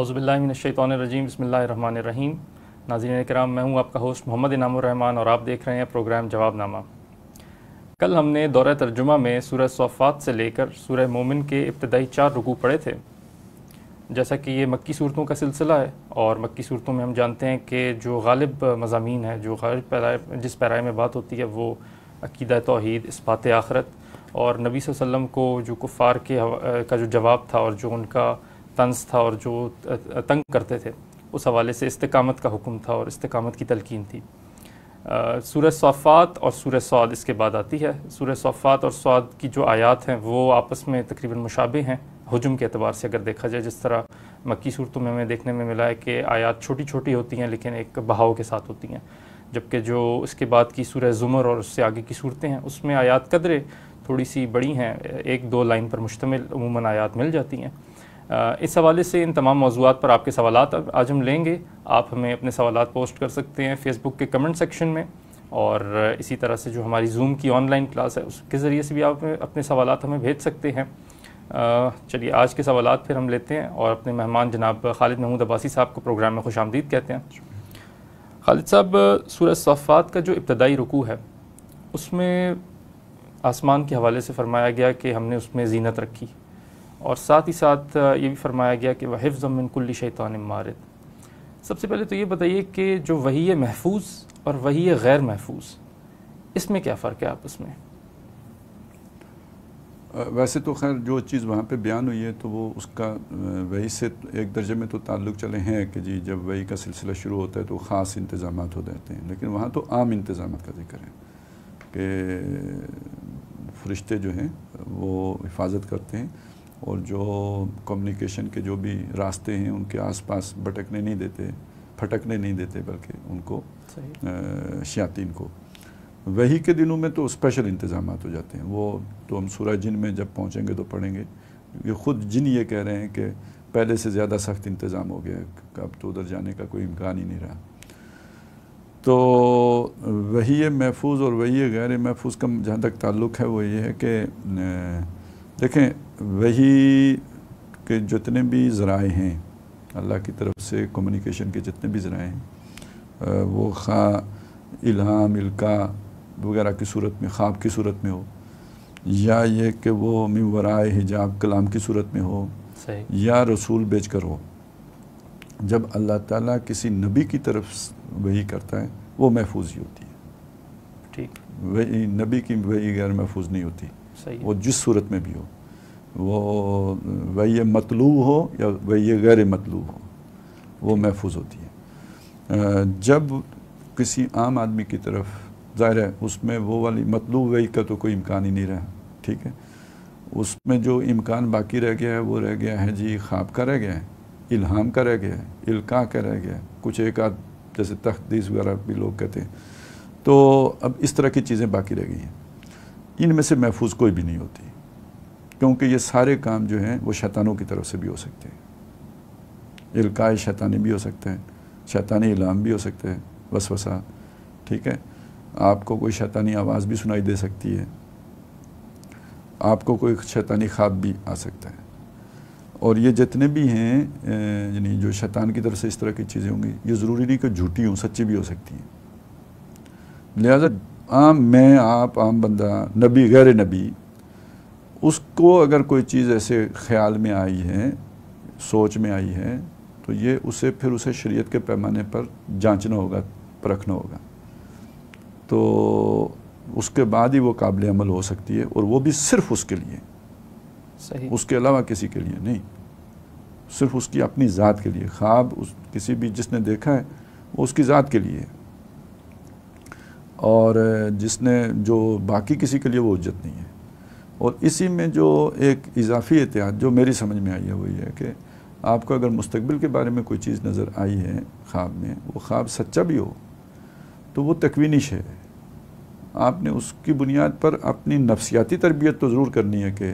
اعوذ باللہ من الشیطان الرجیم، بسم اللہ الرحمن الرحیم۔ ناظرین کرام، میں ہوں آپ کا ہوسٹ محمد انعام الرحمن اور آپ دیکھ رہے ہیں پروگرام جواب نامہ۔ کل ہم نے دورہ ترجمہ میں سورہ صافات سے لے کر سورہ مومن کے ابتدائی 4 رکوع پڑھے تھے۔ جیسا کہ یہ مکی صورتوں کا سلسلہ ہے اور مکی صورتوں میں ہم جانتے ہیں کہ جو غالب مضامین ہیں، جو غالب جس پیرائے میں بات ہوتی ہے وہ عقیدہ توحید، اثبات آخرت اور نبی صلی اللہ علیہ وسلم کو جو کفار کا جو جواب تھا اور جو ان کا طنز تھا اور جو تنگ کرتے تھے، اس حوالے سے استقامت کا حکم تھا اور استقامت کی تلقین تھی۔ سورہ صافات اور سورہ صاد اس کے بعد آتی ہے۔ سورہ صافات اور صاد کی جو آیات ہیں وہ آپس میں تقریباً مشابہ ہیں حجم کے اعتبار سے اگر دیکھا جائے، جس طرح مکی صورتوں میں ہمیں دیکھنے میں ملا ہے کہ آیات چھوٹی چھوٹی ہوتی ہیں لیکن ایک بہاؤ کے ساتھ ہوتی ہیں، جبکہ جو اس کے بعد کی سورہ زمر اور اس سے آگے کی صورتیں ہیں اس میں آیات قدرے تھوڑی سی بڑی ہیں، 1-2 لائن پر مشتمل عموماً آیات مل جاتی ہیں۔ اس حوالے سے ان تمام موضوعات پر آپ کے سوالات آج ہم لیں گے۔ آپ ہمیں اپنے سوالات پوسٹ کر سکتے ہیں فیس بک کے کمنٹ سیکشن میں، اور اسی طرح سے جو ہماری زوم کی آن لائن کلاس ہے اس کے ذریعے سے بھی آپ اپنے سوالات ہمیں بھیج سکتے ہیں۔ چلیے آج کے سوالات پھر ہم لیتے ہیں اور اپنے مہمان جناب خالد محمود عباسی صاحب کو پروگرام میں خوش آمدید کہتے ہیں۔ خالد صاحب، سورہ صافات کا جو ابتدائی رکوع ہے اس میں آسمان کے حوالے سے فرمایا گیا کہ ہم نے اس میں زینت رکھی، اور ساتھ ہی ساتھ یہ بھی فرمایا گیا کہ وَحِفْظًا مِّن كُلِّ شَيْطَانٍ مَارِدٍ۔ سب سے پہلے تو یہ بتائیے کہ جو وحی محفوظ اور وحی غیر محفوظ، اس میں کیا فرق ہے آپس میں؟ ویسے تو خیر جو چیز وہاں پہ بیان ہوئی ہے تو وہ اس کا وحی سے ایک درجے میں تو تعلق چلے ہیں کہ جی جب وحی کا سلسلہ شروع ہوتا ہے تو خاص انتظامات ہو جاتے ہیں، لیکن وہاں تو عام انتظامات کا ذکر ہے کہ فرشتے جو ہیں وہ حفاظت کرتے ہیں اور جو کمیونیکیشن کے جو بھی راستے ہیں ان کے آس پاس بھٹکنے نہیں دیتے، پھٹکنے نہیں دیتے، بلکہ ان کو شیاطین کو۔ وحی کے دنوں میں تو اسپیشل انتظامات ہو جاتے ہیں، وہ تو ہم سورہ جن میں جب پہنچیں گے تو پڑھیں گے۔ یہ خود جن یہ کہہ رہے ہیں کہ پہلے سے زیادہ سخت انتظام ہو گیا، اب تو ادھر جانے کا کوئی امکان ہی نہیں رہا۔ تو وحی محفوظ اور وحی غیر محفوظ کا جہاں تک تعلق ہے وہ یہ ہے کہ دیکھیں وحی کے جتنے بھی ذرائع ہیں اللہ کی طرف سے، کمیونیکیشن کے جتنے بھی ذرائع ہیں، وہ خواہ الہام، القاء وغیرہ کی صورت میں، خواب کی صورت میں ہو، یا یہ کہ وہ من ورائے حجاب کلام کی صورت میں ہو، یا رسول بھیج کر ہو، جب اللہ تعالیٰ کسی نبی کی طرف وحی کرتا ہے وہ محفوظ ہی ہوتی ہے۔ ٹھیک، وحی نبی کی وحی غیر محفوظ نہیں ہوتی، وہ جس صورت میں بھی ہو، وہ وحی مطلوب ہو یا وحی غیر مطلوب ہو، وہ محفوظ ہوتی ہے۔ جب کسی عام آدمی کی طرف، ظاہر ہے اس میں وہ والی مطلوب وحی کا تو کوئی امکان ہی نہیں رہا، ٹھیک ہے، اس میں جو امکان باقی رہ گیا ہے وہ رہ گیا ہے جی خواب کا رہ گیا ہے، الہام کا رہ گیا ہے، القاء کا رہ گیا ہے، کچھ ایک آدھ جیسے تحدیث وغیرہ بھی لوگ کہتے ہیں، تو اب اس طرح کی چیزیں باقی رہ گئی ہیں۔ ان میں سے محفوظ کوئی بھی نہیں ہوتی، کیونکہ یہ سارے کام جو ہیں وہ شیطانوں کی طرف سے بھی ہو سکتے ہیں، القاء شیطانی بھی ہو سکتا ہے، شیطانی الہام بھی ہو سکتا ہے، وسوسہ، ٹھیک ہے، آپ کو کوئی شیطانی آواز بھی سنائی دے سکتی ہے، آپ کو کوئی شیطانی خواب بھی آ سکتا ہے، اور یہ جتنے بھی ہیں یعنی جو شیطان کی طرف سے اس طرح کی چیزیں ہوں گی، یہ ضروری نہیں کہ جھوٹی ہوں، سچی بھی ہو سکتی ہیں۔ لہذا میں، آپ، عام بندہ، نبی غیر نبی، اس کو اگر کوئی چیز ایسے خیال میں آئی ہے، سوچ میں آئی ہے، تو یہ پھر اسے شریعت کے پیمانے پر جانچنا ہوگا، پرکھنا ہوگا، تو اس کے بعد ہی وہ قابل عمل ہو سکتی ہے، اور وہ بھی صرف اس کے لیے، صحیح، اس کے علاوہ کسی کے لیے نہیں، صرف اس کی اپنی ذات کے لیے۔ خواب کسی بھی جس نے دیکھا ہے وہ اس کی ذات کے لیے، اور جس نے جو باقی کسی کے لیے وہ حجت نہیں ہے۔ اور اسی میں جو ایک اضافی احتیاط جو میری سمجھ میں آئی ہے وہ یہ ہے کہ آپ کو اگر مستقبل کے بارے میں کوئی چیز نظر آئی ہے خواب میں، وہ خواب سچا بھی ہو تو وہ تکوینی شے ہے، آپ نے اس کی بنیاد پر اپنی نفسیاتی تربیت تو ضرور کرنی ہے کہ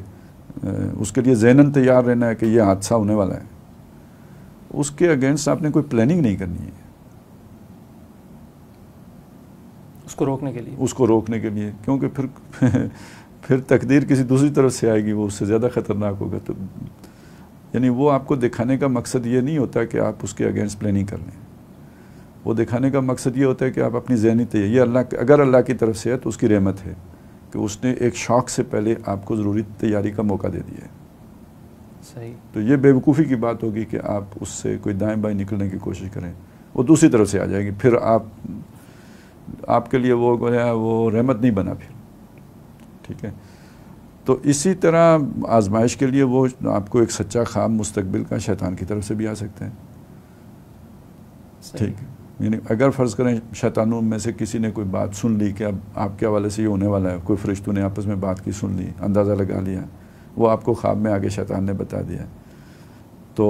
اس کے لیے ذہناً تیار رہنا ہے کہ یہ حادثہ ہونے والا ہے، اس کے اگینسٹ آپ نے کوئی پلاننگ نہیں کرنی ہے، اس کو روکنے کے لیے، کیونکہ پھر تقدیر کسی دوسری طرف سے آئے گی، وہ اس سے زیادہ خطرناک ہوگا۔ تو یعنی وہ آپ کو دکھانے کا مقصد یہ نہیں ہوتا کہ آپ اس کے اگینسٹ پلاننگ کر لیں، وہ دکھانے کا مقصد یہ ہوتا ہے کہ آپ اپنی ذہنی تیاری، یہ اگر اللہ کی طرف سے ہے تو اس کی رحمت ہے کہ اس نے ایک شوق سے پہلے آپ کو ضروری تیاری کا موقع دے دیا ہے. صحیح. تو یہ بے وقوفی کی بات ہوگی کہ آپ اس سے کوئی دائیں بائیں نکلنے کی کوشش کریں، وہ دوسری طرف سے آ جائے گی، پھر آپ کے لیے وہ رحمت نہیں بنا پھر. ٹھیک ہے. تو اسی طرح آزمائش کے لیے وہ آپ کو ایک سچا خواب مستقبل کا شیطان کی طرف سے بھی آ سکتے ہیں. ٹھیک ہے. یعنی اگر فرض کریں شیطانوں میں سے کسی نے کوئی بات سن لی کہ اب آپ کے حوالے سے یہ ہونے والا ہے، کوئی فرشتوں نے آپس میں بات کی، سن لی، اندازہ لگا لیا، وہ آپ کو خواب میں آگے شیطان نے بتا دیا، تو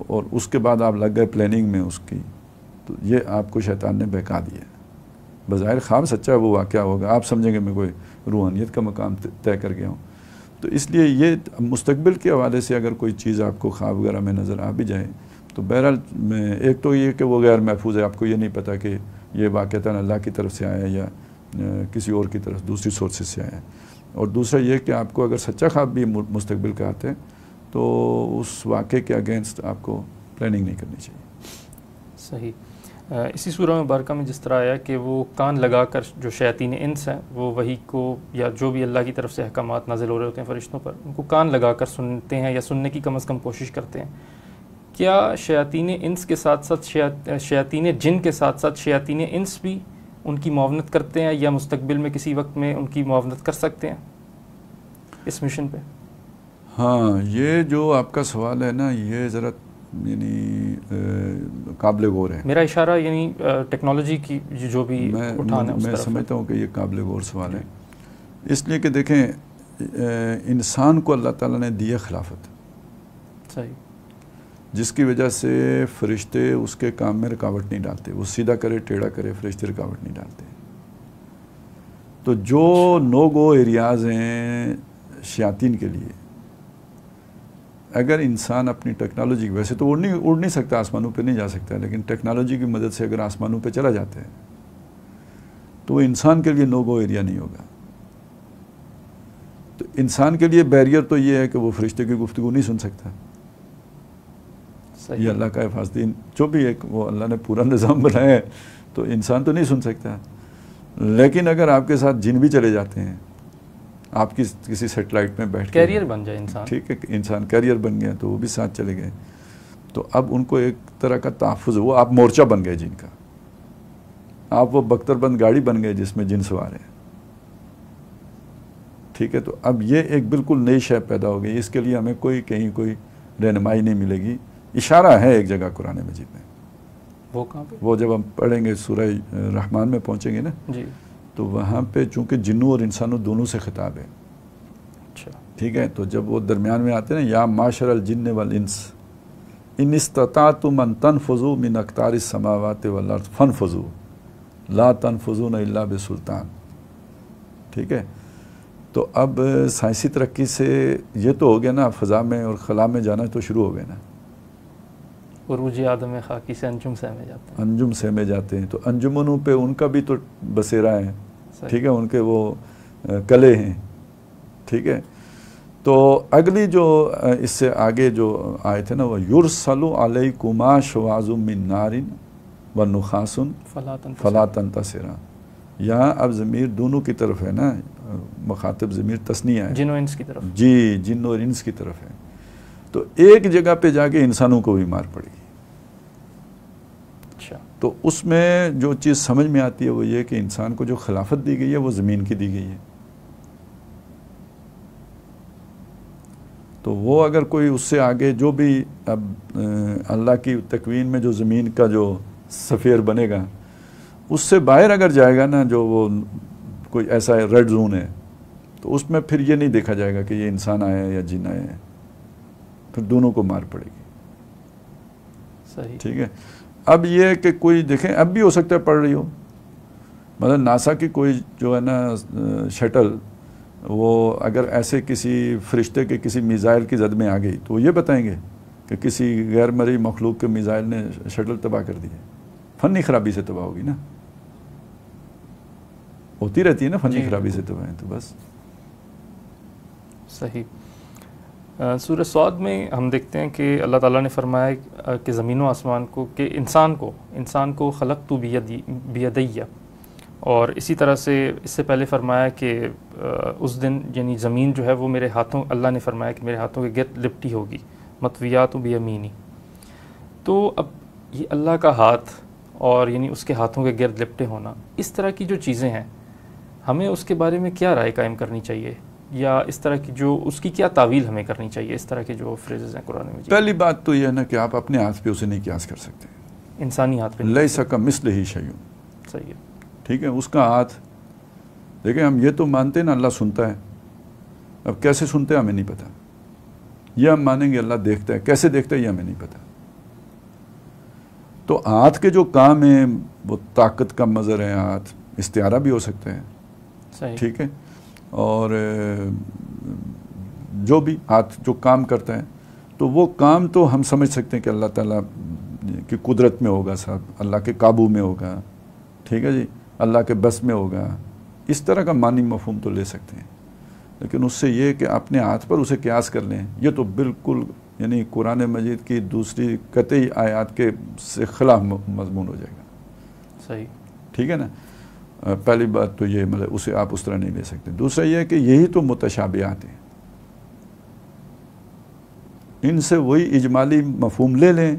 اور اس کے بعد آپ لگ گئے پلاننگ میں اس کی، تو یہ آپ کو شیطان نے بہکا دیا. بظاہر خواب سچا ہے، وہ واقعہ ہوگا، آپ سمجھیں گے میں کوئی روحانیت کا مقام طے کر گیا ہوں. تو اس لیے یہ مستقبل کے حوالے سے اگر کوئی چیز آپ کو خواب وغیرہ میں نظر آ بھی جائے تو بہرحال ایک تو یہ کہ وہ غیر محفوظ ہے، آپ کو یہ نہیں پتہ کہ یہ واقعتاً اللہ کی طرف سے آیا یا کسی اور کی طرف دوسری سورسز سے آیا. اور دوسرا یہ کہ آپ کو اگر سچا خواب بھی مستقبل کا آتے ہیں تو اس واقعے کے اگینسٹ آپ کو پلاننگ نہیں کرنی چاہیے. صحیح. اسی سورہ مبارکہ میں جس طرح آیا کہ وہ کان لگا کر جو شیاطین انس ہیں وہ وحی کو یا جو بھی اللہ کی طرف سے احکامات نازل ہو رہے ہوتے ہیں فرشتوں پر، ان کو کان لگا کر سنتے ہیں یا سننے کی کم از کم کوشش کرتے ہیں. کیا شیاطین انس کے ساتھ ساتھ شیاطین جن کے ساتھ ساتھ شیاطین انس بھی ان کی معاونت کرتے ہیں یا مستقبل میں کسی وقت میں ان کی معاونت کر سکتے ہیں اس مشن پہ؟ ہاں، یہ جو آپ کا سوال ہے نا، یہ ذرا یعنی قابل غور ہے. میرا اشارہ یعنی ٹیکنالوجی کی جو بھی اٹھانا ہے میں سمجھتا ہوں کہ یہ قابل غور سوال ہے، اس لیے کہ دیکھیں انسان کو اللہ تعالیٰ نے دیا خلافت. صحیح. جس کی وجہ سے فرشتے اس کے کام میں رکاوٹ نہیں ڈالتے، وہ سیدھا کرے ٹیڑھا کرے فرشتے رکاوٹ نہیں ڈالتے. تو جو نو گو ایریاز ہیں شیاطین کے لیے، اگر انسان اپنی ٹیکنالوجی، ویسے تو اڑ نہیں سکتا، آسمانوں پہ نہیں جا سکتا، لیکن ٹیکنالوجی کی مدد سے اگر آسمانوں پہ چلا جاتا ہے تو وہ انسان کے لیے نو گو ایریا نہیں ہوگا. تو انسان کے لیے بیریئر تو یہ ہے کہ وہ فرشتے کی گفتگو نہیں سن سکتا. یہ اللہ کا حفاظتی جو بھی ایک وہ اللہ نے پورا نظام بنایا ہے، تو انسان تو نہیں سن سکتا. لیکن اگر آپ کے ساتھ جن بھی چلے جاتے ہیں، آپ کی کسی سیٹلائٹ میں بیٹھ کے کیریئر بن جائے انسان، ٹھیک ہے، انسان کیریئر بن گیا تو وہ بھی ساتھ چلے گئے، تو اب ان کو ایک طرح کا تحفظ، وہ آپ مورچہ بن گئے جن کا، آپ وہ بختر بند گاڑی بن گئے جس میں جن سوار ہے. ٹھیک ہے. تو اب یہ ایک بالکل نئی شے پیدا ہو گئی. اس کے لیے ہمیں کہیں کوئی رہنمائی نہیں ملے گی. اشارہ ہے ایک جگہ قرآن مجید میں، وہ کہاں پہ؟ وہ جب ہم پڑھیں گے سورہ رحمان میں پہنچیں گے نا جی، تو وہاں پہ چونکہ جنوں اور انسانوں دونوں سے خطاب ہے. اچھا. ٹھیک ہے. تو جب وہ درمیان میں آتے ہیں نا، یا معاشر الجن والانس ان استطعتم ان تنفذوا من اقطار السماوات والارض فانفذوا لا تنفذون الا بسلطان. ٹھیک ہے. تو اب سائنسی ترقی سے یہ تو ہو گیا نا، فضا میں اور خلا میں جانا تو شروع ہو گئے نا. عروج آدم خاکی سے انجم سہمے جاتے ہیں، انجم سہمے جاتے ہیں. تو انجمنوں پہ ان کا بھی تو بسیرا ہے. ٹھیک ہے. ان کے وہ کلے ہیں. ٹھیک ہے. تو اگلی جو اس سے آگے جو آئے تھے نا، وہ یرسل علیکما شواظ من نار ونخاس فلا تنتصرا. یہاں اب ضمیر دونوں کی طرف ہے نا، مخاطب ضمیر تثنیہ ہے، جن و انس کی طرف. جی، جن اور انس کی طرف ہے. تو ایک جگہ پہ جا کے انسانوں کو بھی مار پڑے گی. اچھا. تو اس میں جو چیز سمجھ میں آتی ہے وہ یہ کہ انسان کو جو خلافت دی گئی ہے وہ زمین کی دی گئی ہے. تو وہ اگر کوئی اس سے آگے جو بھی اب اللہ کی تکوین میں جو زمین کا جو سفیر بنے گا اس سے باہر اگر جائے گا نا، جو وہ کوئی ایسا ریڈ زون ہے، تو اس میں پھر یہ نہیں دیکھا جائے گا کہ یہ انسان آیا ہے یا جن آیا ہے، پھر دونوں کو مار پڑے گی. صحیح. ٹھیک ہے. اب یہ کہ کوئی دیکھیں، اب بھی ہو سکتا ہے پڑھ رہی ہو، مطلب ناسا کی کوئی جو ہے نا شٹل، وہ اگر ایسے کسی فرشتے کے کسی میزائل کی زد میں آ گئی تو وہ یہ بتائیں گے کہ کسی غیر مرئی مخلوق کے میزائل نے شٹل تباہ کر دی ہے. فنی خرابی سے تباہ ہوگی نا، ہوتی رہتی ہے نا فنی خرابی سے تباہ. تو بس صحیح. سورہ صاد میں ہم دیکھتے ہیں کہ اللہ تعالیٰ نے فرمایا کہ زمین و آسمان کو، کہ انسان کو خلقت بیدیہ، اور اسی طرح سے اس سے پہلے فرمایا کہ اس دن یعنی زمین جو ہے وہ میرے ہاتھوں، اللہ نے فرمایا کہ میرے ہاتھوں کے گرد لپٹی ہوگی، مطویات بیمینی۔ تو اب یہ اللہ کا ہاتھ اور یعنی اس کے ہاتھوں کے گرد لپٹے ہونا، اس طرح کی جو چیزیں ہیں، ہمیں اس کے بارے میں کیا رائے قائم کرنی چاہیے، یا اس طرح کی جو اس کی کیا تعویل ہمیں کرنی چاہیے، اس طرح کے جو فریزز ہیں قرآن میں؟ پہلی بات تو یہ ہے نا کہ آپ اپنے ہاتھ پہ اسے نہیں قیاس کر سکتے، انسانی ہاتھ پہ لیس کمثلہ شیء، صحیح ہے، ٹھیک ہے، اس کا ہاتھ دیکھیں، ہم یہ تو مانتے ہیں نا اللہ سنتا ہے، اب کیسے سنتے ہیں ہمیں نہیں پتہ، یہ ہم مانیں گے اللہ دیکھتا ہے، کیسے دیکھتا ہے یہ ہمیں نہیں پتہ۔ تو ہاتھ کے جو کام ہیں وہ طاقت کا مظہر ہے، ہاتھ استعارہ بھی ہو سکتا ہے، صحیح، ٹھیک ہے، اور جو بھی ہاتھ جو کام کرتا ہے تو وہ کام تو ہم سمجھ سکتے ہیں کہ اللہ تعالیٰ کی قدرت میں ہوگا، صاحب اللہ کے قابو میں ہوگا، ٹھیک ہے جی، اللہ کے بس میں ہوگا، اس طرح کا معنی مفہوم تو لے سکتے ہیں، لیکن اس سے یہ کہ اپنے ہاتھ پر اسے قیاس کر لیں، یہ تو بالکل یعنی قرآن مجید کی دوسری قطعی آیات کے سے خلاف مضمون ہو جائے گا، صحیح، ٹھیک ہے نا۔ پہلی بات تو یہ مطلب اسے آپ اس طرح نہیں لے سکتے۔ دوسرا یہ ہے کہ یہی تو متشابہات ہیں، ان سے وہی اجمالی مفہوم لے لیں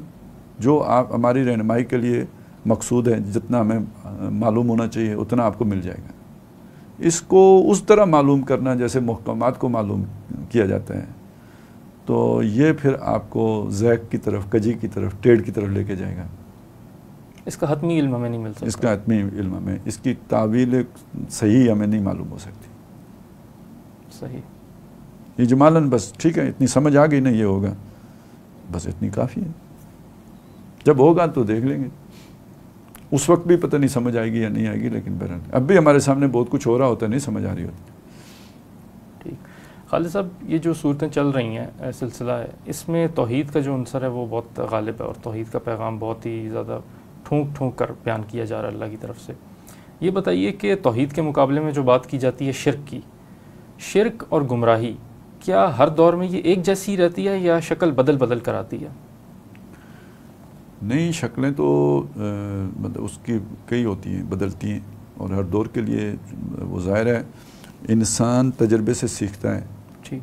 جو آپ ہماری رہنمائی کے لیے مقصود ہے، جتنا ہمیں معلوم ہونا چاہیے اتنا آپ کو مل جائے گا۔ اس کو اس طرح معلوم کرنا جیسے محکمات کو معلوم کیا جاتا ہے، تو یہ پھر آپ کو زیغ کی طرف، کجی کی طرف، ٹیڑھ کی طرف لے کے جائے گا۔ اس کا حتمی علم ہمیں نہیں مل سکتا، اس کا حتمی علم ہمیں، اس کی تعویل صحیح ہمیں نہیں معلوم ہو سکتی، صحیح، اجمالاً بس ٹھیک ہے، اتنی سمجھ آ گئی نا یہ ہوگا، بس اتنی کافی ہے، جب ہوگا تو دیکھ لیں گے، اس وقت بھی پتہ نہیں سمجھ آئے گی یا نہیں آئے گی، لیکن بہرحال اب بھی ہمارے سامنے بہت کچھ ہو رہا ہوتا ہے، نہیں سمجھ آ رہی ہوتی۔ ٹھیک، خالد صاحب، یہ جو صورتیں چل رہی ہیں، سلسلہ ہے، اس میں توحید کا جو عنصر ہے وہ بہت غالب ہے، اور توحید کا پیغام بہت ہی زیادہ ٹھونک ٹھونک کر بیان کیا جا رہا ہے اللہ کی طرف سے۔ یہ بتائیے کہ توحید کے مقابلے میں جو بات کی جاتی ہے شرک کی، شرک اور گمراہی، کیا ہر دور میں یہ ایک جیسی رہتی ہے یا شکل بدل بدل کر آتی ہے؟ نئی شکلیں تو مطلب اس کی کئی ہوتی ہیں، بدلتی ہیں، اور ہر دور کے لیے وہ ظاہر ہے انسان تجربے سے سیکھتا ہے، ٹھیک،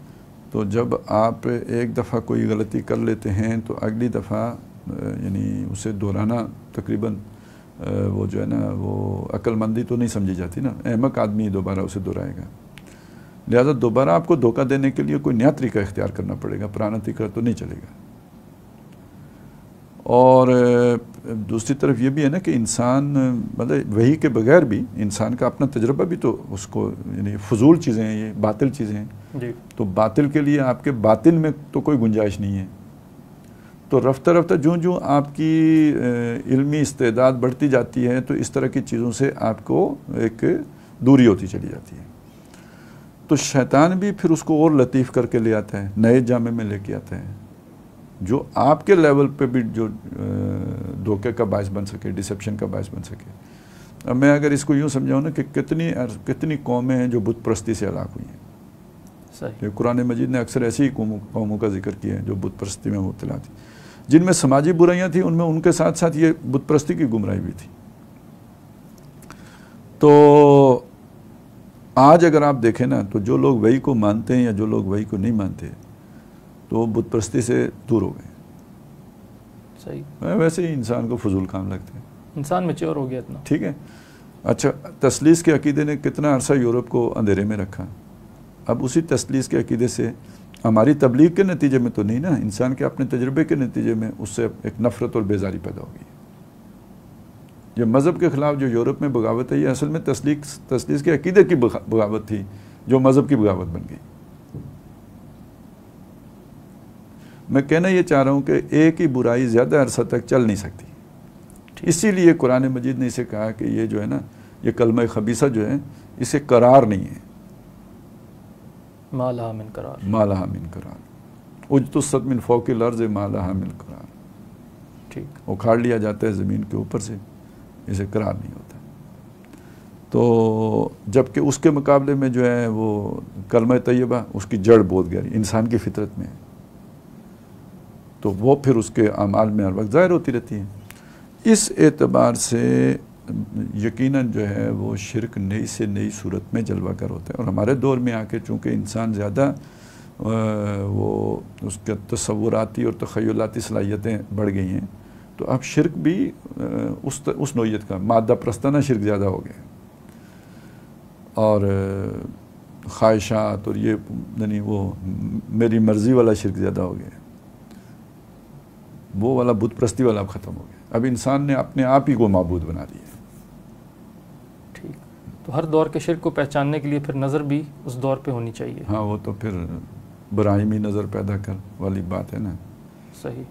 تو جب آپ ایک دفعہ کوئی غلطی کر لیتے ہیں تو اگلی دفعہ یعنی اسے دہرانا تقریباً وہ جو ہے نا وہ عقل مندی تو نہیں سمجھی جاتی نا، احمق آدمی دوبارہ اسے دہرائے گا، لہذا دوبارہ آپ کو دھوکہ دینے کے لیے کوئی نیا طریقہ اختیار کرنا پڑے گا، پرانا طریقہ تو نہیں چلے گا۔ اور دوسری طرف یہ بھی ہے نا کہ انسان مطلب وحی کے بغیر بھی انسان کا اپنا تجربہ بھی تو اس کو یعنی فضول چیزیں ہیں، یہ باطل چیزیں ہیں، جی، تو باطل کے لیے آپ کے باطن میں تو کوئی گنجائش نہیں ہے، تو رفتہ رفتہ جوں آپ کی علمی استعداد بڑھتی جاتی ہے تو اس طرح کی چیزوں سے آپ کو ایک دوری ہوتی چلی جاتی ہے، تو شیطان بھی پھر اس کو اور لطیف کر کے لے آتا ہے، نئے جامے میں لے کے آتا ہے، جو آپ کے لیول پہ بھی جو دھوکے کا باعث بن سکے، ڈسیپشن کا باعث بن سکے۔ اب میں اگر اس کو یوں سمجھاؤں نا کہ کتنی قومیں ہیں جو بت پرستی سے ہلاک ہوئی ہیں، صحیح، قرآن مجید نے اکثر ایسی ہی قوموں کا ذکر کیا ہے جو بت پرستی میں مبتلا تھی، جن میں سماجی برائیاں تھیں، ان میں ان کے ساتھ ساتھ یہ بت پرستی کی گمراہی بھی تھی۔ تو آج اگر آپ دیکھیں نا تو جو لوگ وحی کو مانتے ہیں یا جو لوگ وحی کو نہیں مانتے تو وہ بت پرستی سے دور ہو گئے، صحیح، ویسے ہی انسان کو فضول کام لگتے ہیں، انسان میچور ہو گیا اتنا، ٹھیک ہے۔ اچھا، تثلیث کے عقیدے نے کتنا عرصہ یورپ کو اندھیرے میں رکھا، اب اسی تثلیث کے عقیدے سے ہماری تبلیغ کے نتیجے میں تو نہیں نا، انسان کے اپنے تجربے کے نتیجے میں اس سے ایک نفرت اور بیزاری پیدا ہوگی۔ یہ مذہب کے خلاف جو یورپ میں بغاوت ہے، یہ اصل میں تثلیث کے عقیدے کی بغاوت تھی جو مذہب کی بغاوت بن گئی۔ میں کہنا یہ چاہ رہا ہوں کہ ایک ہی برائی زیادہ عرصہ تک چل نہیں سکتی، اسی لیے قرآن مجید نے اسے کہا کہ یہ جو ہے نا یہ کلمہ خبیثہ جو ہے اسے قرار نہیں ہے، ما لہا من قرار، ما لہا من قرار، اجتثت من فوق الارض ما لہا من قرار، ٹھیک، اکھاڑ لیا جاتا ہے زمین کے اوپر سے، اسے قرار نہیں ہوتا۔ تو جبکہ اس کے مقابلے میں جو ہے وہ کلمہ طیبہ اس کی جڑ بہت گہری انسان کی فطرت میں ہے، تو وہ پھر اس کے اعمال میں ہر وقت ظاہر ہوتی رہتی ہے۔ اس اعتبار سے یقیناً جو ہے وہ شرک نئی سے نئی صورت میں جلوہ گر ہوتا ہے، اور ہمارے دور میں آ کے چونکہ انسان زیادہ وہ اس کے تصوراتی اور تخیلاتی صلاحیتیں بڑھ گئی ہیں، تو اب شرک بھی اس نوعیت کا مادہ پرستانہ شرک زیادہ ہو گیا، اور خواہشات اور یہ یعنی وہ میری مرضی والا شرک زیادہ ہو گیا، وہ والا بت پرستی والا اب ختم ہو گیا، اب انسان نے اپنے آپ ہی کو معبود بنا دیا۔ ٹھیک، تو ہر دور کے شرک کو پہچاننے کے لیے پھر نظر بھی اس دور پہ ہونی چاہیے۔ ہاں، وہ تو پھر براہیمی نظر پیدا کر والی بات ہے نا۔ صحیح،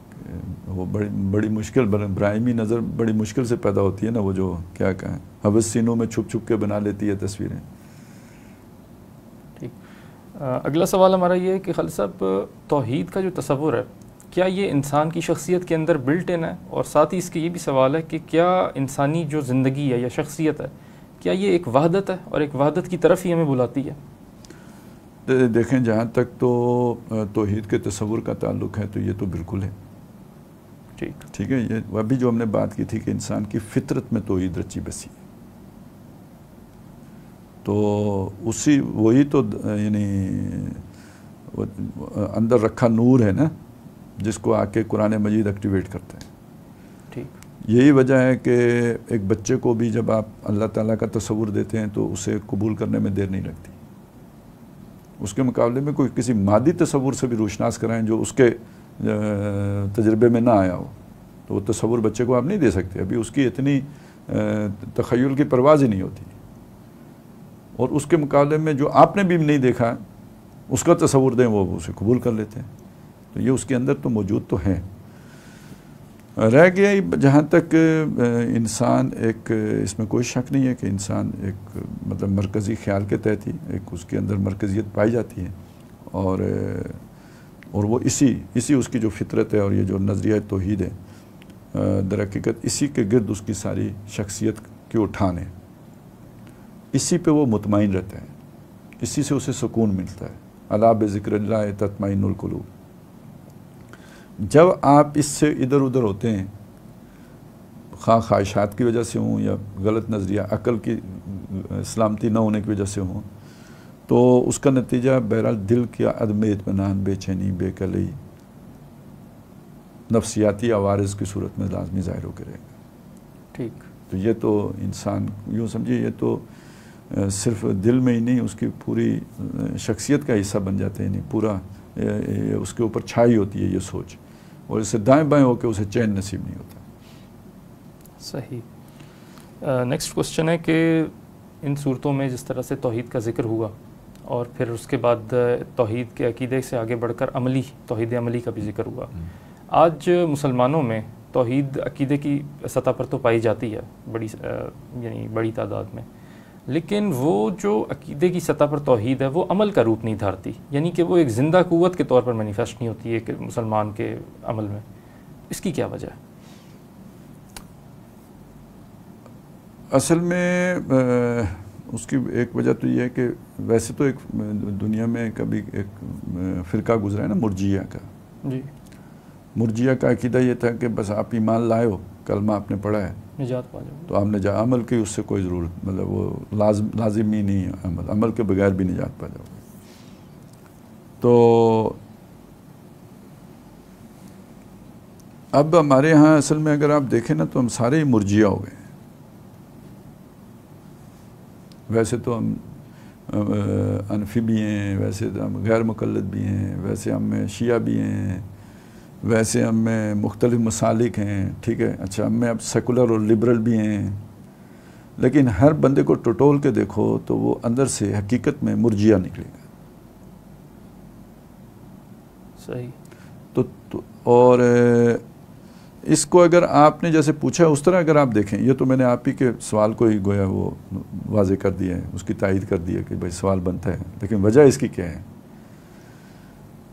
وہ بڑی مشکل براہیمی نظر بڑی مشکل سے پیدا ہوتی ہے نا، وہ جو کیا کہیں حوث سینوں میں چھپ چھپ کے بنا لیتی ہے تصویریں۔ ٹھیک، اگلا سوال ہمارا یہ ہے کہ خالد صاحب، توحید کا جو تصور ہے کیا یہ انسان کی شخصیت کے اندر بلٹ ان ہے؟ اور ساتھ ہی اس کے یہ بھی سوال ہے کہ کیا انسانی جو زندگی ہے یا شخصیت ہے کیا یہ ایک وحدت ہے اور ایک وحدت کی طرف ہی ہمیں بلاتی ہے؟ دیکھیں، جہاں تک تو توحید کے تصور کا تعلق ہے تو یہ تو بالکل ہے۔ ٹھیک ہے، یہ ابھی جو ہم نے بات کی تھی کہ انسان کی فطرت میں توحید رچی بسی ہے، تو وہی تو یعنی اندر رکھا نور ہے نا، جس کو آ کے قرآن مجید ایکٹیویٹ کرتا ہے۔ ٹھیک، یہی وجہ ہے کہ ایک بچے کو بھی جب آپ اللہ تعالیٰ کا تصور دیتے ہیں تو اسے قبول کرنے میں دیر نہیں لگتی۔ اس کے مقابلے میں کوئی کسی مادی تصور سے بھی روشناس کرائیں جو اس کے تجربے میں نہ آیا ہو، تو وہ تصور بچے کو آپ نہیں دے سکتے، ابھی اس کی اتنی تخیل کی پرواز ہی نہیں ہوتی، اور اس کے مقابلے میں جو آپ نے بھی نہیں دیکھا اس کا تصور دیں وہ اسے قبول کر لیتے ہیں، تو یہ اس کے اندر تو موجود تو ہے۔ رہ گیا جہاں تک انسان ایک، اس میں کوئی شک نہیں ہے کہ انسان ایک مطلب مرکزی خیال کے تحت ہی ایک اس کے اندر مرکزیت پائی جاتی ہے، اور وہ اسی اس کی جو فطرت ہے اور یہ جو نظریہ توحید ہے در حقیقت اسی کے گرد اس کی ساری شخصیت کی اٹھان ہے، اسی پہ وہ مطمئن رہتا ہے، اسی سے اسے سکون ملتا ہے۔ الا بذکر اللہ تطمئن القلوب۔ جب آپ اس سے ادھر ادھر ہوتے ہیں، خواہ خواہشات کی وجہ سے ہوں یا غلط نظریہ عقل کی سلامتی نہ ہونے کی وجہ سے ہوں، تو اس کا نتیجہ بہرحال دل کی عدم اطمینان، بے چینی، بے قلعی، نفسیاتی عوارض کی صورت میں لازمی ظاہر ہو کے رہے گا۔ ٹھیک، تو یہ تو انسان یوں سمجھے یہ تو صرف دل میں ہی نہیں، اس کی پوری شخصیت کا حصہ بن جاتے ہیں، یعنی پورا اس کے اوپر چھائی ہوتی ہے یہ سوچ، اور اس سے دائیں بائیں ہو کے اسے چین نصیب نہیں ہوتا۔ صحیح۔ نیکسٹ کوسچن ہے کہ ان صورتوں میں جس طرح سے توحید کا ذکر ہوا اور پھر اس کے بعد توحید کے عقیدے سے آگے بڑھ کر توحید عملی کا بھی ذکر ہوا، آج مسلمانوں میں توحید عقیدے کی سطح پر تو پائی جاتی ہے بڑی تعداد میں، لیکن وہ جو عقیدے کی سطح پر توحید ہے وہ عمل کا روپ نہیں دھارتی، یعنی کہ وہ ایک زندہ قوت کے طور پر مینیفیسٹ نہیں ہوتی ہے کہ مسلمان کے عمل میں۔ اس کی کیا وجہ ہے؟ اصل میں اس کی ایک وجہ تو یہ ہے کہ ویسے تو ایک دنیا میں کبھی ایک فرقہ گزرا ہے نا مرجیہ کا۔ جی، مرجیہ کا عقیدہ یہ تھا کہ بس آپ ایمان لائے ہو، کلمہ آپ نے پڑھا ہے، نجات پا جاؤ، تو آپ نے عمل کی اس سے کوئی ضرورت، مطلب وہ لازمی نہیں ہے، عمل کے بغیر بھی نجات پا جاؤ۔ تو اب ہمارے ہاں اصل میں اگر آپ دیکھیں نا تو ہم سارے ہی مرجیہ ہو گئے ہیں۔ ویسے تو ہم انفی بھی ہیں، ویسے تو ہم غیر مقلد بھی ہیں، ویسے ہم میں شیعہ بھی ہیں، ویسے ہم میں مختلف مسالک ہیں، ٹھیک ہے، اچھا ہم میں اب سیکولر اور لبرل بھی ہیں، لیکن ہر بندے کو ٹٹول کے دیکھو تو وہ اندر سے حقیقت میں مرجیہ نکلے گا۔ صحیح۔ اور اس کو اگر آپ نے جیسے پوچھا اس طرح اگر آپ دیکھیں، یہ تو میں نے آپ ہی کے سوال کو ہی گویا وہ واضح کر دیا ہے، اس کی تائید کر دی ہے کہ بھائی سوال بنتا ہے، لیکن وجہ اس کی کیا ہے؟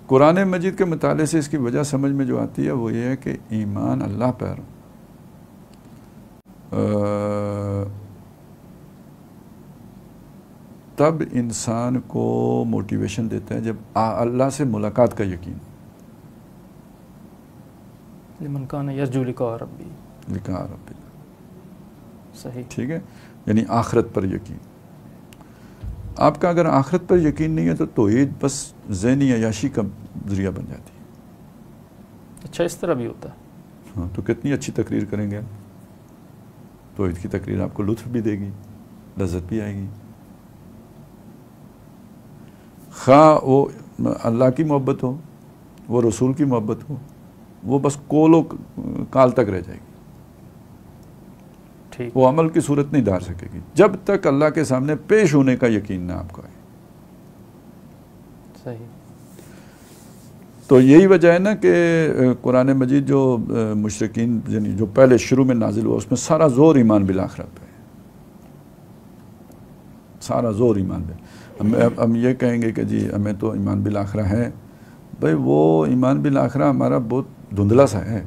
قرآن مجید کے مطالعے سے اس کی وجہ سمجھ میں جو آتی ہے وہ یہ ہے کہ ایمان اللہ پر تب انسان کو موٹیویشن دیتا ہے جب اللہ سے ملاقات کا یقین، لمن کان یرجو لقاء ربی، لقاء ربی، صحیح، ٹھیک ہے، یعنی آخرت پر یقین. آپ کا اگر آخرت پر یقین نہیں ہے تو توحید بس ذہنی عیاشی کا ذریعہ بن جاتی ہے. اچھا، اس طرح بھی ہوتا ہے. ہاں، تو کتنی اچھی تقریر کریں گے، توحید کی تقریر آپ کو لطف بھی دے گی، لذت بھی آئے گی. خواہ وہ اللہ کی محبت ہو، وہ رسول کی محبت ہو، وہ بس قول و کال تک رہ جائے گی، وہ عمل کی صورت نہیں دھار سکے گی جب تک اللہ کے سامنے پیش ہونے کا یقین نہ آپ کو آئے. صحیح. تو یہی وجہ ہے نا کہ قرآن مجید جو مشرکین یعنی جو پہلے شروع میں نازل ہوا اس میں سارا زور ایمان بالآخرہ پہ ہے، سارا زور ایمان پہ. ہم یہ کہیں گے کہ جی ہمیں تو ایمان بالآخرہ ہے، بھائی وہ ایمان بالآخرہ ہمارا بہت دھندلا سا ہے.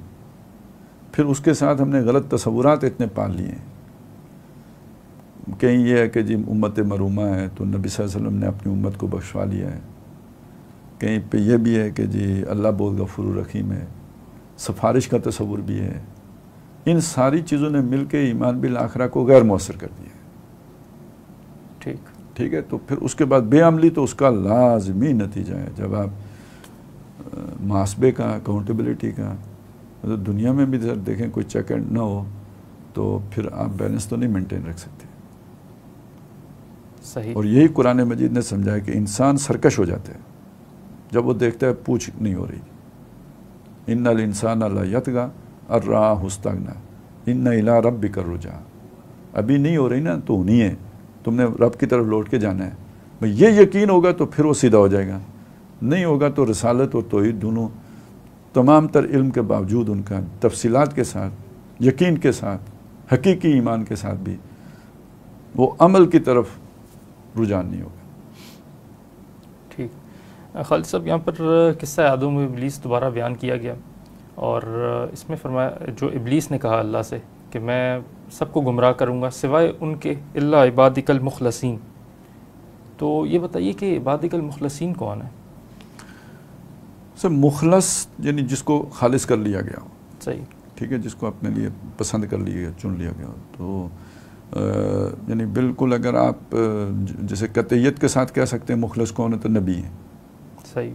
پھر اس کے ساتھ ہم نے غلط تصورات اتنے پال لیے ہیں. کہیں یہ ہے کہ جی امت مرومہ ہے تو نبی صلی اللہ علیہ وسلم نے اپنی امت کو بخشوا لیا ہے، کہیں پہ یہ بھی ہے کہ جی اللہ بہت غفور الرحیم ہے، سفارش کا تصور بھی ہے. ان ساری چیزوں نے مل کے ایمان بالآخرہ کو غیر مؤثر کر دیا ہے. ٹھیک ہے. تو پھر اس کے بعد بے عملی تو اس کا لازمی نتیجہ ہے. جب آپ محاسبے کا، اکاؤنٹیبلٹی کا، دنیا میں بھی دیکھیں کوئی چیک اینڈ نہ ہو تو پھر آپ بیلنس تو نہیں مینٹین رکھ سکتے. صحیح. اور یہی قرآن مجید نے سمجھایا کہ انسان سرکش ہو جاتا ہے جب وہ دیکھتا ہے پوچھ نہیں ہو رہی. ان الانسان لیطغی ان رآہ استغنی ان الی ربک الرجعی. ابھی نہیں ہو رہی نا تو ہونی ہے، تم نے رب کی طرف لوٹ کے جانا ہے. یہ یقین ہوگا تو پھر وہ سیدھا ہو جائے گا، نہیں ہوگا تو رسالت اور توحید دونوں تمام تر علم کے باوجود ان کا تفصیلات کے ساتھ، یقین کے ساتھ، حقیقی ایمان کے ساتھ بھی وہ عمل کی طرف رجحان نہیں ہوگا. ٹھیک. خالد صاحب، یہاں پر قصہ آدم و ابلیس دوبارہ بیان کیا گیا، اور اس میں فرمایا جو ابلیس نے کہا اللہ سے کہ میں سب کو گمراہ کروں گا سوائے ان کے الا عبادک المخلصین. تو یہ بتائیے کہ عبادک المخلصین کون ہے؟ مخلص یعنی جس کو خالص کر لیا گیا ہو. صحیح. ٹھیک ہے، جس کو اپنے لیے پسند کر لیا گیا، چن لیا گیا ہو. تو یعنی بالکل اگر آپ جیسے قطعیت کے ساتھ کہہ سکتے ہیں مخلص کون ہے تو نبی ہیں. صحیح.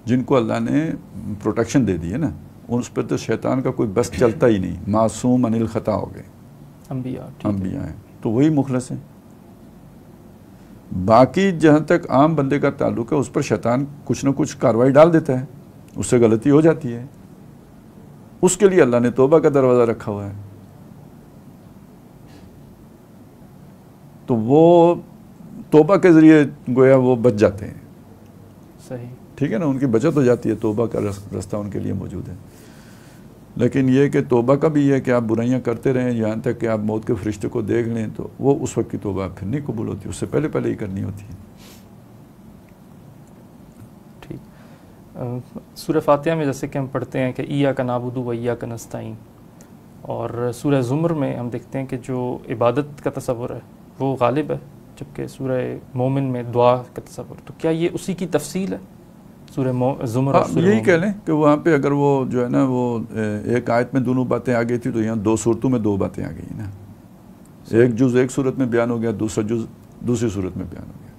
جن کو اللہ نے پروٹیکشن دے دی ہے نا، اس پر تو شیطان کا کوئی بس چلتا ہی نہیں، معصوم عن الخطا ہو گئے. انبیاء ہیں تو وہی مخلص ہیں. باقی جہاں تک عام بندے کا تعلق ہے اس پر شیطان کچھ نہ کچھ کارروائی ڈال دیتا ہے، اس سے غلطی ہو جاتی ہے. اس کے لیے اللہ نے توبہ کا دروازہ رکھا ہوا ہے. تو وہ توبہ کے ذریعے گویا وہ بچ جاتے ہیں. صحیح. ٹھیک ہے نا، ان کی بچت ہو جاتی ہے، توبہ کا راستہ ان کے لیے موجود ہے. لیکن یہ کہ توبہ کا بھی یہ ہے کہ آپ برائیاں کرتے رہیں یہاں تک کہ آپ موت کے فرشتے کو دیکھ لیں تو وہ اس وقت کی توبہ پھر نہیں قبول ہوتی، اس سے پہلے پہلے ہی کرنی ہوتی ہے. ٹھیک. سورہ فاتحہ میں جیسے کہ ہم پڑھتے ہیں کہ ایاک نعبد و ایاک نستعین، اور سورہ زمر میں ہم دیکھتے ہیں کہ جو عبادت کا تصور ہے وہ غالب ہے، جبکہ سورہ مومن میں دعا کا تصور. تو کیا یہ اسی کی تفصیل ہے سورہ زمر اور سورہ یہی کہہ لیں کہ وہاں پہ اگر وہ جو ہے نا وہ ایک آیت میں دونوں باتیں آ گئی تھی تو یہاں دو صورتوں میں دو باتیں آ گئی نا. ایک جز ایک صورت میں بیان ہو گیا، دوسرا جز دوسری صورت میں بیان ہو گیا.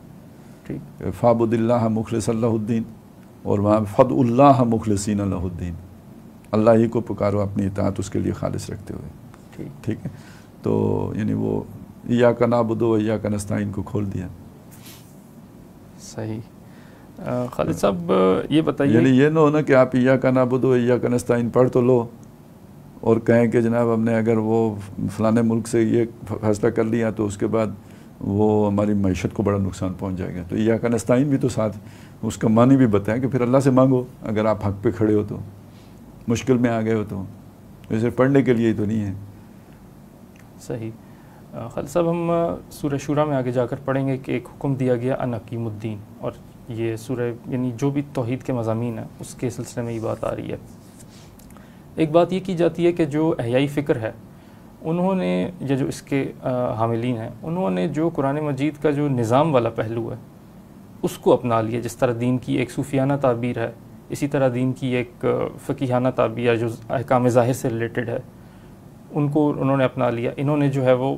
ٹھیک. فعبد اللہ مخلص اللہ الدین، اور وہاں فد اللہ مخلصین اللہ الدین، اللہ ہی کو پکارو اپنی اطاعت اس کے لیے خالص رکھتے ہوئے. ٹھیک ہے. تو یعنی وہ ایاک نعبد و ایاک نستعین کو کھول دیا. صحیح. خالد صاحب یہ بتائیے، یعنی یہ نہ ہونا کہ آپ ایاک نعبد و ایاک نستعین پڑھ تو لو اور کہیں کہ جناب ہم نے اگر وہ فلانے ملک سے یہ فیصلہ کر لیا تو اس کے بعد وہ ہماری معیشت کو بڑا نقصان پہنچ جائے گا. تو ایاک نستعین بھی تو ساتھ اس کا معنی بھی بتائیں کہ پھر اللہ سے مانگو اگر آپ حق پہ کھڑے ہو تو، مشکل میں آ گئے ہو تو، ویسے پڑھنے کے لیے ہی تو نہیں ہے. صحیح. خالد صاحب ہم سورہ شورى میں آگے جا کر پڑھیں گے کہ ایک حکم دیا گیا ان اقیموا الدین، اور یہ سورہ یعنی جو بھی توحید کے مضامین ہیں اس کے سلسلے میں یہ بات آ رہی ہے. ایک بات یہ کی جاتی ہے کہ جو احیائی فکر ہے انہوں نے یا جو اس کے حاملین ہیں انہوں نے جو قرآن مجید کا جو نظام والا پہلو ہے اس کو اپنا لیا. جس طرح دین کی ایک صوفیانہ تعبیر ہے, اسی طرح دین کی ایک فقیہانہ تعبیر جو احکام ظاہر سے ریلیٹڈ ہے ان کو انہوں نے اپنا لیا. انہوں نے جو ہے وہ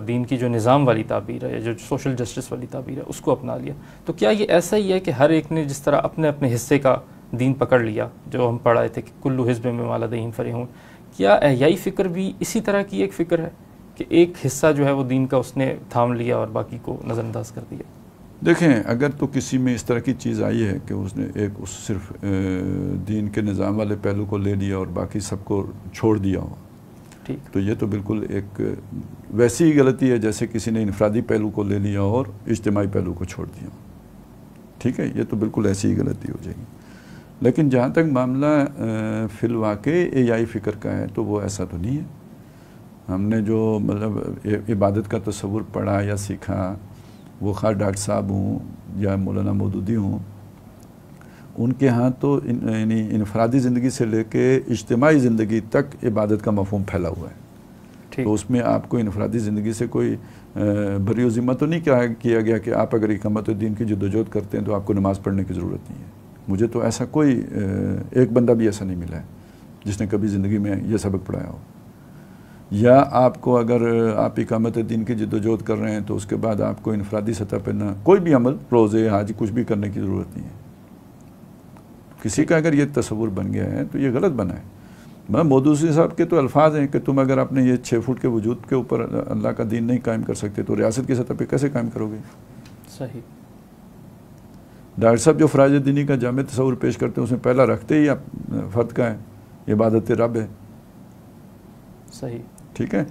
دین کی جو نظام والی تعبیر ہے یا جو سوشل جسٹس والی تعبیر ہے اس کو اپنا لیا. تو کیا یہ ایسا ہی ہے کہ ہر ایک نے جس طرح اپنے اپنے حصے کا دین پکڑ لیا, جو ہم پڑھائے تھے کہ کلو حزب بما لدیہم فرحون, کیا احیائی فکر بھی اسی طرح کی ایک فکر ہے کہ ایک حصہ جو ہے وہ دین کا اس نے تھام لیا اور باقی کو نظر انداز کر دیا؟ دیکھیں, اگر تو کسی میں اس طرح کی چیز آئی ہے کہ اس نے ایک صرف دین کے نظام والے پہلو کو لے لیا اور باقی سب کو چھوڑ دیا ہو, ٹھیک, تو یہ تو بالکل ایک ویسی ہی غلطی ہے جیسے کسی نے انفرادی پہلو کو لے لیا اور اجتماعی پہلو کو چھوڑ دیا. ٹھیک ہے, یہ تو بالکل ایسی ہی غلطی ہو جائے گی. لیکن جہاں تک معاملہ فی الواقع احیائی فکر کا ہے تو وہ ایسا تو نہیں ہے. ہم نے جو مطلب عبادت کا تصور پڑھا یا سیکھا, وہ خواہ ڈاکٹر صاحب ہوں یا مولانا مودودی ہوں, ان کے ہاں تو یعنی انفرادی زندگی سے لے کے اجتماعی زندگی تک عبادت کا مفہوم پھیلا ہوا ہے. تو اس میں آپ کو انفرادی زندگی سے کوئی بری و ذمہ تو نہیں کیا گیا کہ آپ اگر اقامت دین کی جدوجہد کرتے ہیں تو آپ کو نماز پڑھنے کی ضرورت نہیں ہے. مجھے تو ایسا کوئی ایک بندہ بھی ایسا نہیں ملا ہے جس نے کبھی زندگی میں یہ سبق پڑھایا ہو. یا آپ کو اگر آپ اقامت دین کی جدوجہد کر رہے ہیں تو اس کے بعد آپ کو انفرادی سطح پہ نہ کوئی بھی عمل, روزے, حج, کچھ بھی کرنے کی ضرورت نہیں ہے. کسی کا اگر یہ تصور بن گیا ہے تو یہ غلط بنا ہے. مودودی صاحب کے تو الفاظ ہیں کہ تم اگر اپنے یہ 6 فٹ کے وجود کے اوپر اللہ کا دین نہیں قائم کر سکتے تو ریاست کی سطح پہ کیسے قائم کرو گے؟ صحیح. ڈاکٹر صاحب جو فراج دینی کا جامع تصور پیش کرتے ہیں اس میں پہلا رکھتے ہی فرد کا ہے, عبادت رب ہے. صحیح. ٹھیک ہے,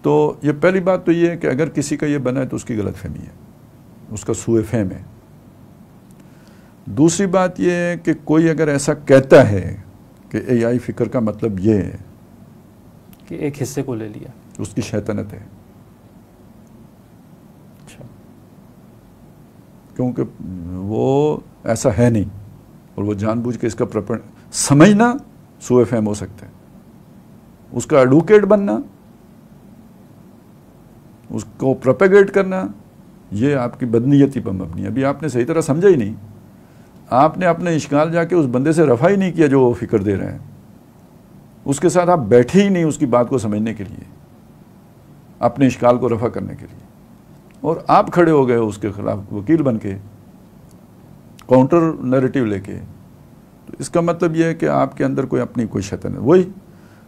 تو یہ پہلی بات تو یہ ہے کہ اگر کسی کا یہ بنا ہے تو اس کی غلط فہمی ہے, اس کا سوء فہم ہے. دوسری بات یہ ہے کہ کوئی اگر ایسا کہتا ہے کہ احیائی فکر کا مطلب یہ ہے کہ ایک حصے کو لے لیا, اس کی شیطنت ہے. کیونکہ وہ ایسا ہے نہیں اور وہ جان بوجھ کے اس کا سمجھنا سوء فہم ہو سکتا ہے. اس کا ایڈوکیٹ بننا, اس کو پروپیگیٹ کرنا, یہ آپ کی بدنیتی پر مبنی ہے. ابھی آپ نے صحیح طرح سمجھا ہی نہیں. آپ نے اپنے اشکال جا کے اس بندے سے رفع ہی نہیں کیا جو وہ فکر دے رہے ہیں. اس کے ساتھ آپ بیٹھے ہی نہیں اس کی بات کو سمجھنے کے لیے, اپنے اشکال کو رفع کرنے کے لیے, اور آپ کھڑے ہو گئے اس کے خلاف وکیل بن کے, کاؤنٹر نیریٹو لے کے. تو اس کا مطلب یہ ہے کہ آپ کے اندر کوئی اپنی کوئی شیطان ہے. وہی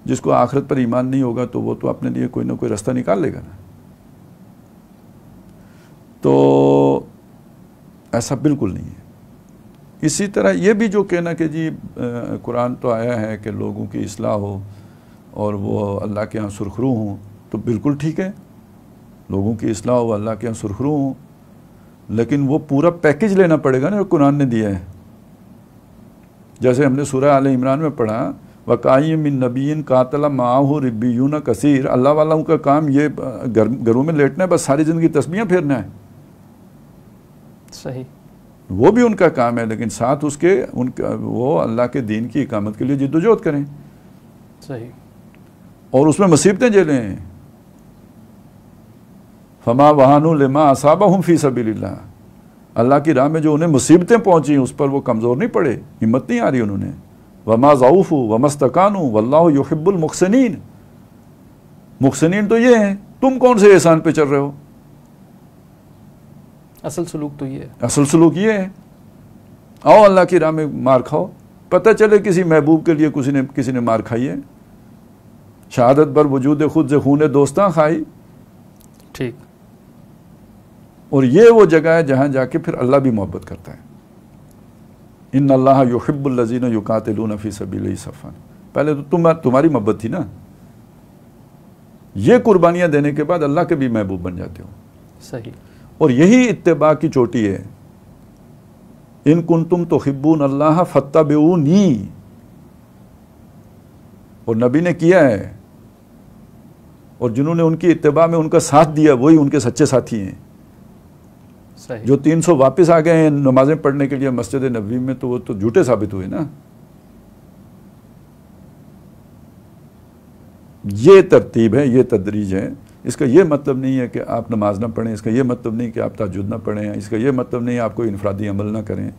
جس کو آخرت پر ایمان نہیں ہوگا تو وہ تو اپنے لیے کوئی نہ کوئی راستہ نکال لے گا نا. تو ایسا بالکل نہیں ہے. اسی طرح یہ بھی جو کہنا کہ جی قرآن تو آیا ہے کہ لوگوں کی اصلاح ہو اور وہ اللہ کے ہاں سرخرو ہوں, تو بالکل ٹھیک ہے, لوگوں کی اصلاح ہو, اللہ کے ہاں سرخرو ہوں, لیکن وہ پورا پیکج لینا پڑے گا نا جو قرآن نے دیا ہے. جیسے ہم نے سورہ آل عمران میں پڑھا, وَقَائِمٍ مِّن نَبِيٍّ قَاتَلَ مَعَهُ رِبِّيُّونَ كَثِيرٌ, اللہ والوں کا کام یہ گھروں میں لیٹنا ہے, بس ساری زندگی تسبیحاں پھیرنا ہے. صحیح, وہ بھی ان کا کام ہے, لیکن ساتھ اس کے وہ اللہ کے دین کی اقامت کے لیے جدوجہد کریں. صحیح. اور اس میں مصیبتیں جھیلیں. فما وہانوا لما اصابہم فی سبیل اللہ, اللہ کی راہ میں جو انہیں مصیبتیں پہنچی اس پر وہ کمزور نہیں پڑے, ہمت نہیں آ رہی انہوں نے. وما ضعفوا وما استکانوا واللہ یحب المحسنین. محسنین تو یہ ہیں, تم کون سے احسان پہ چل رہے ہو؟ اصل سلوک تو یہ ہے. اصل سلوک یہ ہے, آؤ اللہ کی راہ میں مار کھاؤ, پتہ چلے کسی محبوب کے لیے کسی نے مار کھائی ہے. شہادت بر وجود خود سے خون دوستاں کھائی. ٹھیک. اور یہ وہ جگہ ہے جہاں جا کے پھر اللہ بھی محبت کرتا ہے. ان اللہ یحب الذین یقاتلون فی سبیلہ صفا. پہلے تو تمہاری محبت تھی نا, یہ قربانیاں دینے کے بعد اللہ کے بھی محبوب بن جاتے ہو. صحیح. اور یہی اتباع کی چوٹی ہے. ان کنتم تحبون اللہ فاتبعونی, اور نبی نے کیا ہے, اور جنہوں نے ان کی اتباع میں ان کا ساتھ دیا وہی ان کے سچے ساتھی ہیں. صحیح. جو 300 واپس آ گئے ہیں نمازیں پڑھنے کے لیے مسجد نبوی میں, تو وہ تو جھوٹے ثابت ہوئے نا. یہ ترتیب ہے، یہ تدریج ہے. اس کا یہ مطلب نہیں ہے کہ آپ نماز نہ پڑھیں، اس کا یہ مطلب نہیں کہ آپ تہجد نہ پڑھیں، اس کا یہ مطلب نہیں آپ کوئی انفرادی عمل نہ کریں.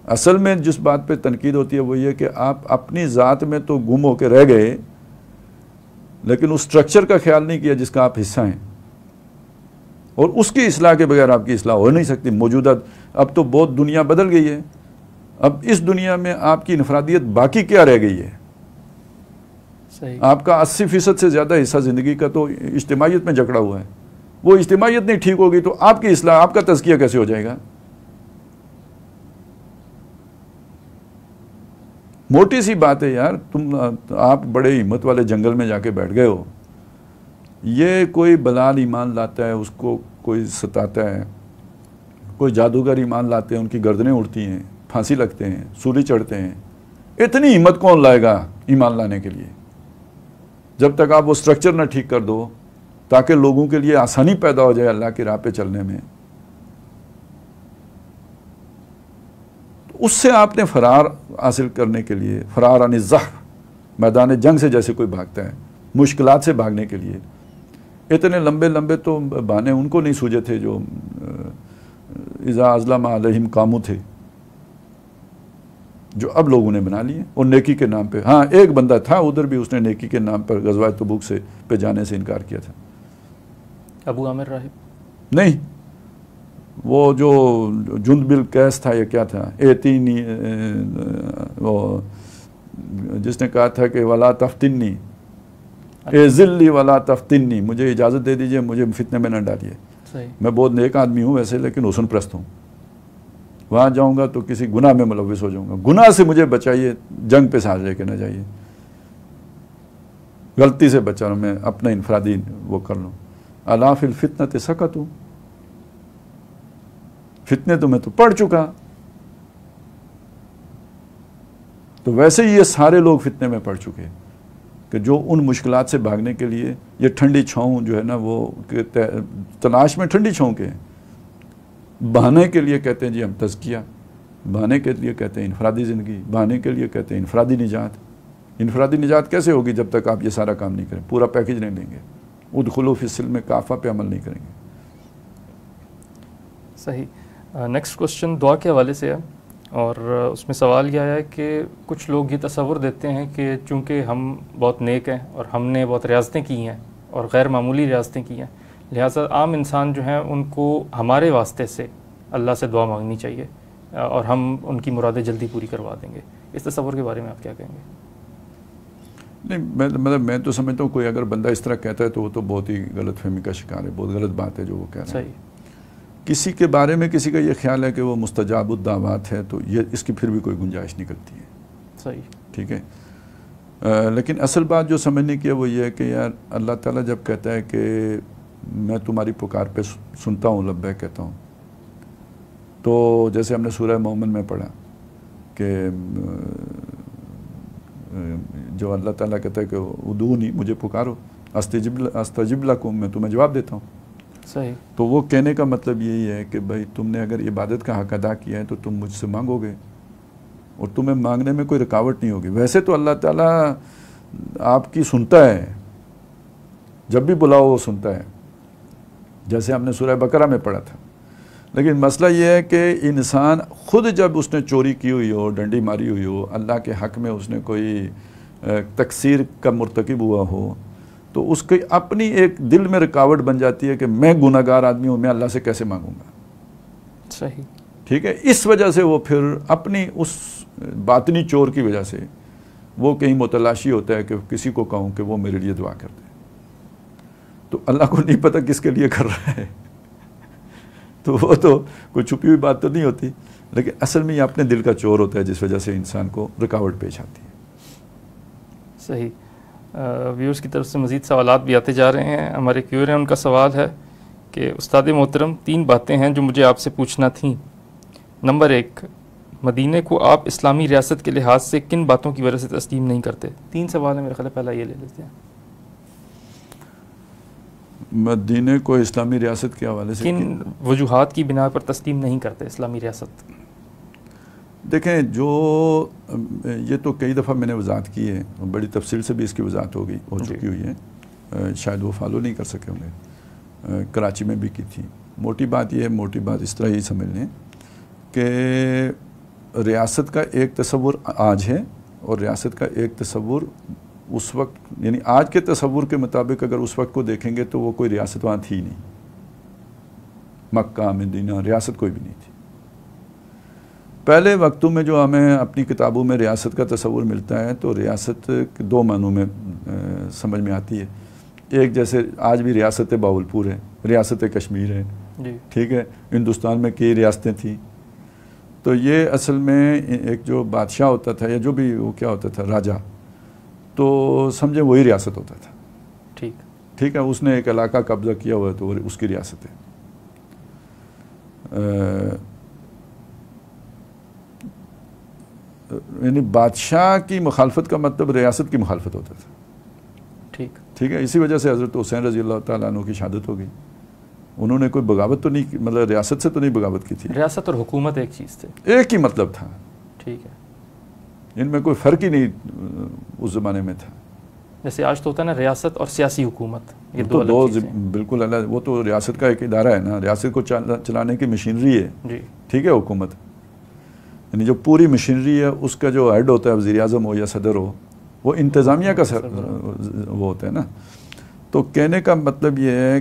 اصل میں جس بات پہ تنقید ہوتی ہے وہ یہ کہ آپ اپنی ذات میں تو گم ہو کے رہ گئے، لیکن اس سٹرکچر کا خیال نہیں کیا جس کا آپ حصہ ہیں، اور اس کی اصلاح کے بغیر آپ کی اصلاح ہو نہیں سکتی. موجودہ اب تو بہت دنیا بدل گئی ہے، اب اس دنیا میں آپ کی انفرادیت باقی کیا رہ گئی ہے؟ آپ کا 80% سے زیادہ حصہ زندگی کا تو اجتماعیت میں جکڑا ہوا ہے. وہ اجتماعیت نہیں ٹھیک ہوگی تو آپ کی اصلاح، آپ کا تزکیہ کیسے ہو جائے گا؟ موٹی سی بات ہے یار. آپ بڑے ہمت والے جنگل میں جا کے بیٹھ گئے ہو، یہ کوئی بلال ایمان لاتا ہے، اس کو کوئی ستاتا ہے، کوئی جادوگر ایمان لاتے ہیں، ان کی گردنیں اڑتی ہیں، پھانسی لگتے ہیں، سولی چڑھتے ہیں. اتنی ہمت کون لائے گا ایمان لانے کے لیے؟ جب تک آپ وہ سٹرکچر نہ ٹھیک کر دو تاکہ لوگوں کے لیے آسانی پیدا ہو جائے اللہ کی راہ پہ چلنے میں. اس سے آپ نے فرار حاصل کرنے کے لیے، فرار عن الزحف، میدان جنگ سے جیسے کوئی بھاگتا ہے مشکلات سے بھاگنے کے لیے، اتنے لمبے لمبے تو بہانے ان کو نہیں سوجے تھے جو اذا اظلم علیہم قاموا تھے، جو اب لوگوں نے بنا لیے اور نیکی کے نام پہ. ہاں ایک بندہ تھا ادھر بھی، اس نے نیکی کے نام پر غزوہ تبوک سے پہ جانے سے انکار کیا تھا. ابو عامر راہب نہیں، وہ جو جند بالقیس تھا یا کیا تھا، ایتینی، وہ جس نے کہا تھا کہ ولا تفتنی اے ذلی ولا تفتنی، مجھے اجازت دے دیجئے، مجھے فتنے میں نہ ڈالیے. میں بہت نیک آدمی ہوں ویسے، لیکن حسن پرست ہوں. وہاں جاؤں گا تو کسی گناہ میں ملوث ہو جاؤں گا، گناہ سے مجھے بچائیے، جنگ پہ ساتھ لے کے نہ جائیے. غلطی سے بچا رہا ہوں میں، اپنا انفرادی وہ کر لوں. الا فی الفتنۃ سقطوا، فتنے تو میں تو پڑھ چکا. تو ویسے ہی یہ سارے لوگ فتنے میں پڑ چکے کہ جو ان مشکلات سے بھاگنے کے لیے یہ ٹھنڈی چھاؤں جو ہے نا، وہ تلاش میں ٹھنڈی چھاؤں کے بہانے کے لیے کہتے ہیں جی ہم تزکیہ، بہانے کے لیے کہتے ہیں انفرادی زندگی، بہانے کے لیے کہتے ہیں انفرادی نجات. انفرادی نجات کیسے ہوگی جب تک آپ یہ سارا کام نہیں کریں، پورا پیکج نہیں لیں گے، ادخلوا فی السلم کافہ پہ عمل نہیں کریں گے. صحیح. نیکسٹ کوشچن دعا کے حوالے سے ہے، اور اس میں سوال یہ آیا ہے کہ کچھ لوگ یہ تصور دیتے ہیں کہ چونکہ ہم بہت نیک ہیں اور ہم نے بہت ریاضتیں کی ہیں اور غیر معمولی ریاضتیں کی ہیں، لہٰذا عام انسان جو ہیں ان کو ہمارے واسطے سے اللہ سے دعا مانگنی چاہیے اور ہم ان کی مرادیں جلدی پوری کروا دیں گے. اس تصور کے بارے میں آپ کیا کہیں گے؟ نہیں، میں تو سمجھتا ہوں کوئی اگر بندہ اس طرح کہتا ہے تو وہ تو بہت ہی غلط فہمی کا شکار ہے، بہت غلط بات ہے جو وہ کہہ رہا ہے. صحیح. کسی کے بارے میں کسی کا یہ خیال ہے کہ وہ مستجاب الدعوات ہے تو یہ اس کی پھر بھی کوئی گنجائش نکلتی ہے. صحیح. ٹھیک ہے. لیکن اصل بات جو سمجھنے کی ہے وہ یہ ہے کہ یار اللہ تعالیٰ جب کہتا ہے کہ میں تمہاری پکار پہ سنتا ہوں، لبیک کہتا ہوں، تو جیسے ہم نے سورہ مومن میں پڑھا کہ جو اللہ تعالیٰ کہتا ہے کہ ادعونی، مجھے پکارو، استجب لکم، میں تمہیں جواب دیتا ہوں. صحیح. تو وہ کہنے کا مطلب یہی ہے کہ بھائی تم نے اگر عبادت کا حق ادا کیا ہے تو تم مجھ سے مانگو گے اور تمہیں مانگنے میں کوئی رکاوٹ نہیں ہوگی. ویسے تو اللہ تعالیٰ آپ کی سنتا ہے، جب بھی بلاؤ وہ سنتا ہے، جیسے ہم نے سورہ بقرہ میں پڑھا تھا. لیکن مسئلہ یہ ہے کہ انسان خود جب اس نے چوری کی ہوئی ہو، ڈنڈی ماری ہوئی ہو، اللہ کے حق میں اس نے کوئی تقصیر کا مرتکب ہوا ہو، تو اس کی اپنی ایک دل میں رکاوٹ بن جاتی ہے کہ میں گناہ گار آدمی ہوں، میں اللہ سے کیسے مانگوں گا. صحیح. ٹھیک ہے. اس وجہ سے وہ پھر اپنی اس باطنی چور کی وجہ سے وہ کہیں متلاشی ہوتا ہے کہ کسی کو کہوں کہ وہ میرے لیے دعا کر دے. تو اللہ کو نہیں پتہ کس کے لیے کر رہا ہے. تو وہ تو کوئی چھپی ہوئی بات تو نہیں ہوتی، لیکن اصل میں یہ اپنے دل کا چور ہوتا ہے جس وجہ سے انسان کو رکاوٹ پیش آتی ہے. صحیح. ویورز کی طرف سے مزید سوالات بھی آتے جا رہے ہیں. ہمارے ویور ہیں، ان کا سوال ہے کہ استاد محترم 3 باتیں ہیں جو مجھے آپ سے پوچھنا تھیں. نمبر 1، مدینہ کو آپ اسلامی ریاست کے لحاظ سے کن باتوں کی وجہ سے تسلیم نہیں کرتے؟ 3 سوال ہیں میرے خیال ہے، پہلا یہ لے لیتے ہیں. مدینہ کو اسلامی ریاست کے حوالے سے کن وجوہات کی بنا پر تسلیم نہیں کرتے اسلامی ریاست؟ دیکھیں جو یہ تو کئی دفعہ میں نے وضاحت کی ہے، بڑی تفصیل سے بھی اس کی وضاحت ہو چکی ہوئی ہے، شاید وہ فالو نہیں کر سکے ہوں گے، کراچی میں بھی کی تھی۔ موٹی بات یہ ہے، موٹی بات اس طرح ہی سمجھ لیں کہ ریاست کا ایک تصور آج ہے اور ریاست کا ایک تصور اس وقت، یعنی آج کے تصور کے مطابق اگر اس وقت کو دیکھیں گے تو وہ کوئی ریاست وہاں تھی نہیں، مکہ مدینہ ریاست کوئی بھی نہیں تھی۔ پہلے وقتوں میں جو ہمیں اپنی کتابوں میں ریاست کا تصور ملتا ہے تو ریاست دو معنوں میں سمجھ میں آتی ہے۔ ایک جیسے آج بھی ریاست باولپور ہے، ریاست کشمیر ہے، ٹھیک ہے، ہندوستان میں کئی ریاستیں تھیں، تو یہ اصل میں ایک جو بادشاہ ہوتا تھا یا جو بھی وہ کیا ہوتا تھا راجہ، تو سمجھے وہی ریاست ہوتا تھا، ٹھیک ہے، اس نے ایک علاقہ قبضہ کیا ہوا ہے تو اس کی ریاست ہے۔ یعنی بادشاہ کی مخالفت کا مطلب ریاست کی مخالفت ہوتا تھا، ٹھیک ہے، اسی وجہ سے حضرت حسین رضی اللہ تعالیٰ عنہ کی شہادت ہو گئی۔ انہوں نے کوئی بغاوت تو نہیں کی، مطلب ریاست سے تو نہیں بغاوت کی تھی۔ ریاست اور حکومت ایک چیز تھے، ایک ہی مطلب تھا، ٹھیک ہے، ان میں کوئی فرق ہی نہیں اس زمانے میں تھا۔ جیسے آج تو ہوتا ہے نا ریاست اور سیاسی حکومت، یہ دو بالکل الگ، وہ تو ریاست کا ایک ادارہ ہے نا، ریاست کو چلانے کی مشینری ہے، ٹھیک ہے، حکومت، یعنی جو پوری مشینری ہے اس کا جو ہیڈ ہوتا ہے، وزیر اعظم ہو یا صدر ہو، وہ انتظامیہ کا وہ ہوتا ہے نا۔ تو کہنے کا مطلب یہ ہے